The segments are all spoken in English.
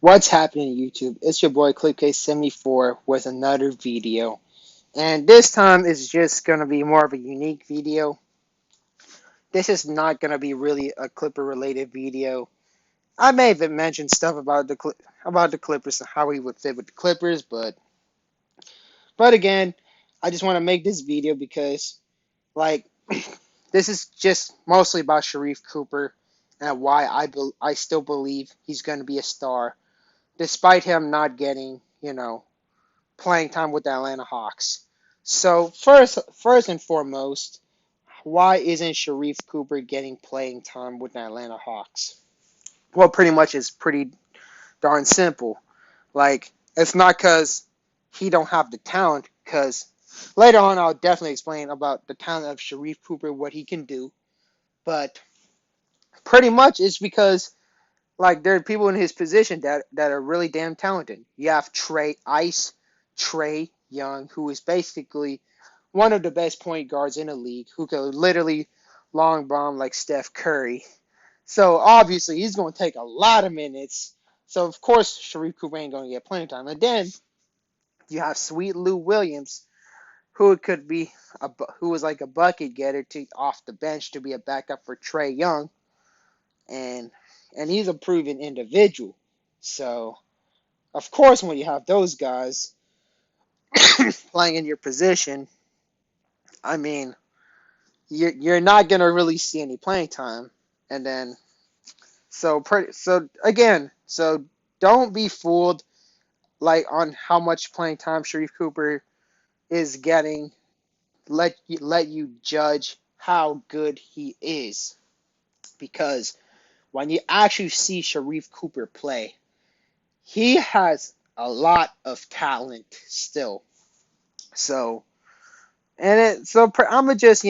What's happening YouTube? It's your boy Clipcase74 with another video. And this time is just going to be more of a unique video. This is not going to be really a Clipper related video. I may have mentioned stuff about the Clippers and how he would fit with the Clippers, but again, I just want to make this video because like this is just mostly about Sharife Cooper and why I still believe he's going to be a star despite him not getting, playing time with the Atlanta Hawks. So first and foremost, why isn't Sharife Cooper getting playing time with the Atlanta Hawks? Well, pretty much it's pretty darn simple. Like it's not because he don't have the talent. Because later on, I'll definitely explain about the talent of Sharife Cooper, what he can do. But pretty much it's because like there are people in his position that are really damn talented. You have Trey Young, who is basically one of the best point guards in the league, who could literally long bomb like Steph Curry. So obviously he's going to take a lot of minutes. So of course Sharif Cooper ain't going to get playing time. And then you have Sweet Lou Williams, who could be who was like a bucket getter to off the bench to be a backup for Trey Young, and he's a proven individual. So of course when you have those guys playing in your position, I mean you're not gonna really see any playing time. And then so don't be fooled like on how much playing time Sharif Cooper is getting. Let you judge how good he is, because when you actually see Sharif Cooper play, he has a lot of talent still. So I'm gonna just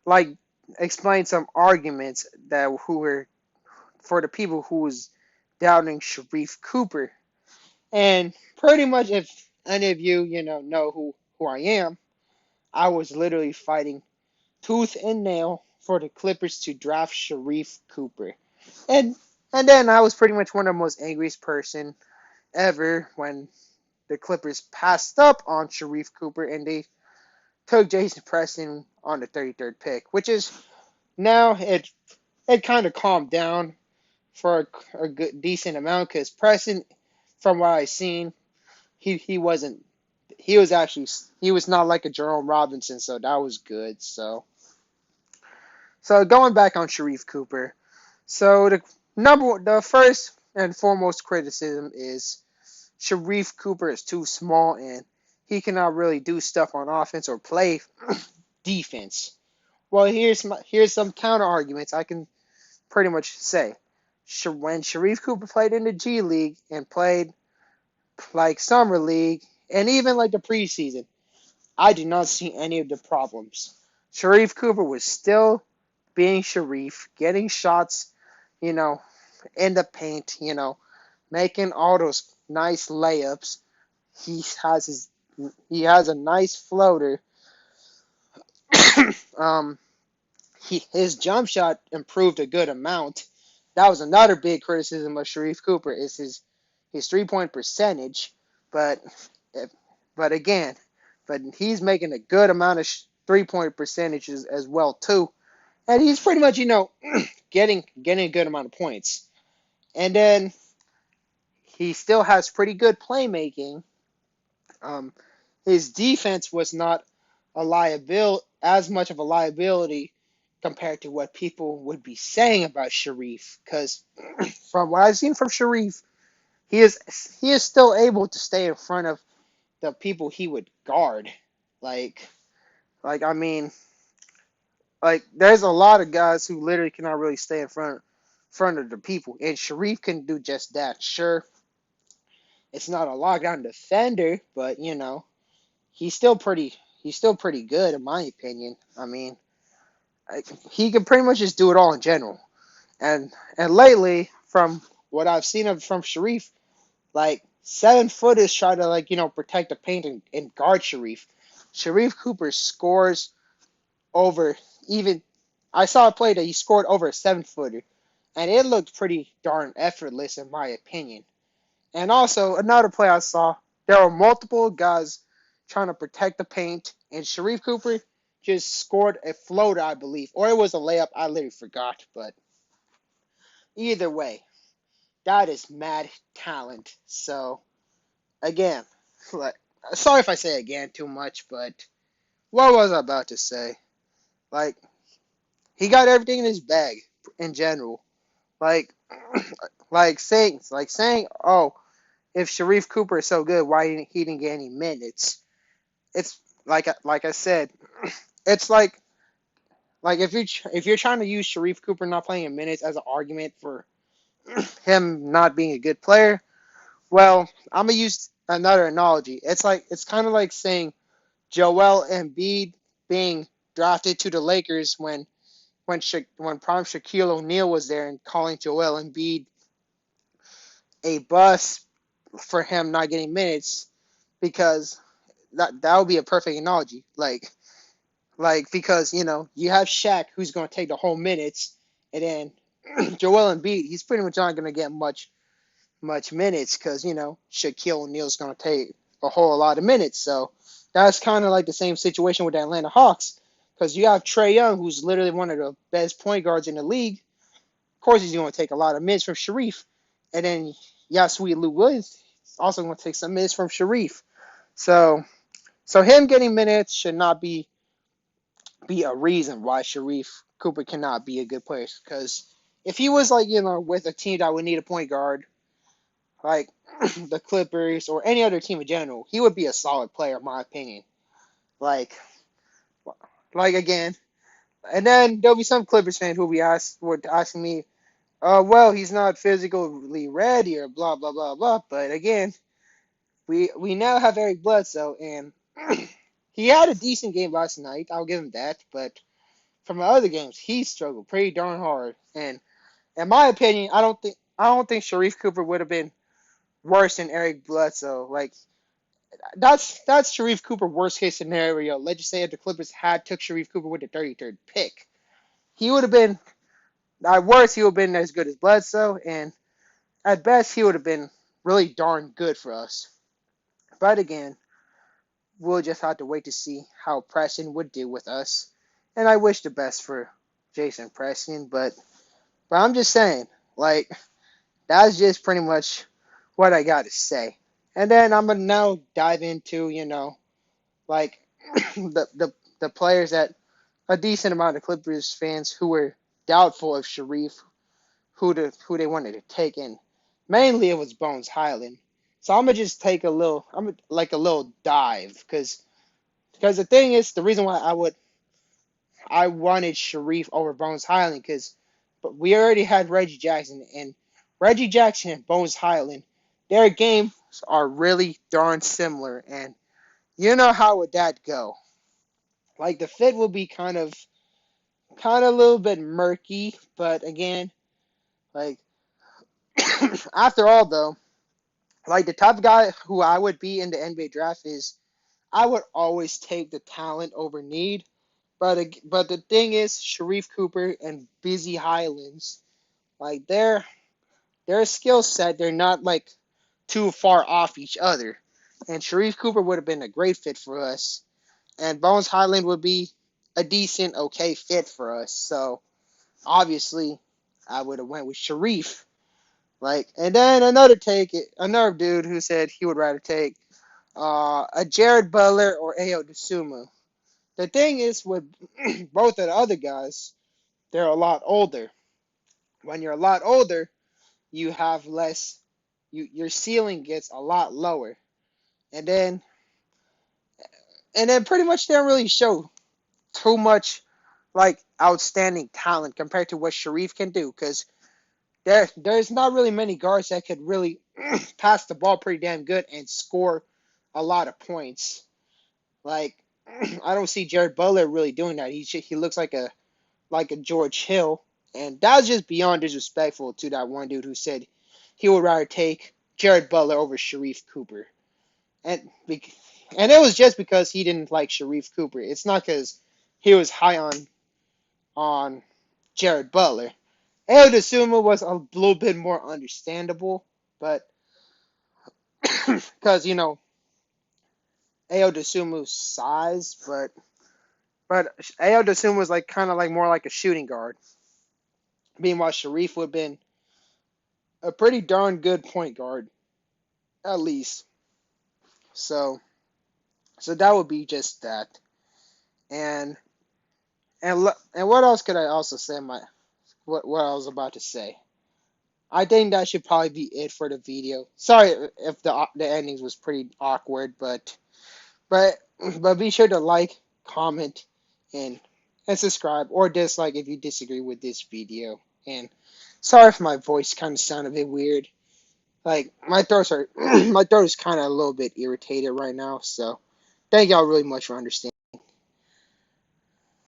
like explain some arguments that who were for the people who was doubting Sharif Cooper. And pretty much, if any of you, know who I am, I was literally fighting tooth and nail for the Clippers to draft Sharif Cooper. And and then I was pretty much one of the most angriest person ever when the Clippers passed up on Sharif Cooper and they took Jason Preston on the 33rd pick, which is now it kind of calmed down for a good decent amount because Preston, from what I seen, he wasn't he was not like a Jerome Robinson, so that was good. So going back on Sharif Cooper, so the first and foremost criticism is Sharif Cooper is too small and he cannot really do stuff on offense or play defense. Well, here's some counter arguments I can pretty much say. When Sharif Cooper played in the G League and played like summer league and even like the preseason, I did not see any of the problems. Sharif Cooper was still being Sharif, getting shots, you know, in the paint, making all those nice layups. He has his he has a nice floater. um, his jump shot improved a good amount. That was another big criticism of Sharif Cooper is his 3-point percentage, but but again, but he's making a good amount of 3-point percentages as well too, and he's pretty much getting a good amount of points, and then he still has pretty good playmaking. Um, his defense was not a liability as much of a liability compared to what people would be saying about Sharif, because from what I've seen from Sharif, he is still able to stay in front of the people he would guard. Like I mean, like there's a lot of guys who literally cannot really stay in front of the people, and Sharif can do just that. Sure, it's not a lockdown defender, but he's still pretty he's still pretty good in my opinion. I mean, he can pretty much just do it all in general. And lately, from what I've seen from Sharif, like 7 footers try to protect the paint and guard Sharif. Sharif Cooper scores over even. I saw a play that he scored over a 7 footer, and it looked pretty darn effortless in my opinion. And also, another play I saw, there were multiple guys trying to protect the paint, and Sharif Cooper just scored a floater, I believe. Or it was a layup, I literally forgot. But either way, that is mad talent. So, again, like, sorry if I say again too much, but what was I about to say? Like, he got everything in his bag in general. Like, like saying, oh, if Sharif Cooper is so good, why he didn't get any minutes? It's like I said, it's like if you're trying to use Sharif Cooper not playing in minutes as an argument for him not being a good player, well, I'm gonna use another analogy. It's kind of like saying Joel Embiid being drafted to the Lakers when prime Shaquille O'Neal was there and calling Joel Embiid a bust for him not getting minutes because that would be a perfect analogy. Like because you have Shaq who's going to take the whole minutes, and then Joel Embiid he's pretty much not going to get much minutes because Shaquille O'Neal's going to take a whole lot of minutes. So that's kind of like the same situation with the Atlanta Hawks because you have Trae Young who's literally one of the best point guards in the league. Of course, he's going to take a lot of minutes from Sharif, and then sweet Lou Williams is also going to take some minutes from Sharif. So him getting minutes should not be a reason why Sharif Cooper cannot be a good player. Because if he was like with a team that would need a point guard, like the Clippers or any other team in general, he would be a solid player in my opinion. Like again, and then there'll be some Clippers fans who would asking me, well, he's not physically ready or blah blah blah blah. But again, we now have Eric Bledsoe, and he had a decent game last night. I'll give him that. But from the other games, he struggled pretty darn hard. And in my opinion, I don't think Sharif Cooper would have been worse than Eric Bledsoe. Like that's Sharif Cooper worst case scenario. Let's just say if the Clippers had took Sharif Cooper with the 33rd pick, he would have been at worst he would have been as good as Bledsoe, and at best he would have been really darn good for us. But again, we'll just have to wait to see how Preston would do with us. And I wish the best for Jason Preston, but I'm just saying, like, that's just pretty much what I got to say. And then I'm gonna now dive into, like the players that a decent amount of Clippers fans who were doubtful of Sharif, who they wanted to take in. Mainly it was Bones Highland. So I'm gonna just take a little dive because the thing is the reason why I wanted Sharif over Bones Highland because but we already had Reggie Jackson and Reggie Jackson and Bones Highland. Their games are really darn similar, and you know how would that go? Like the fit will be kind of a little bit murky, but again, like after all though, like the type of guy who I would be in the NBA draft is I would always take the talent over need. But the thing is, Sharif Cooper and Busy Highlands, like their skill set, they're not like too far off each other. And Sharif Cooper would have been a great fit for us, and Bones Highland would be a decent, okay fit for us. So obviously, I would have went with Sharif. Like, and then another dude who said he would rather take a Jared Butler or Ayo Dosunmu. The thing is with both of the other guys, they're a lot older. When you're a lot older, you have less. Your ceiling gets a lot lower, and then pretty much they don't really show too much like outstanding talent compared to what Sharif can do. Because there's not really many guards that could really pass the ball pretty damn good and score a lot of points. Like I don't see Jared Butler really doing that. He looks like a George Hill, and that's just beyond disrespectful to that one dude who said he would rather take Jared Butler over Sharif Cooper, and and it was just because he didn't like Sharif Cooper. It's not because he was high on Jared Butler. El Desuma was a little bit more understandable, but because Ao Desumu's size, but Ao Desumu was like kind of like more like a shooting guard. Meanwhile, Sharife would have been a pretty darn good point guard, at least. So so that would be just that. And and what else could I also say? What I was about to say. I think that should probably be it for the video. Sorry if the endings was pretty awkward, but but be sure to like, comment, and subscribe or dislike if you disagree with this video. And sorry if my voice kind of sounded a bit weird. Like my throat is kind of a little bit irritated right now. So thank y'all really much for understanding.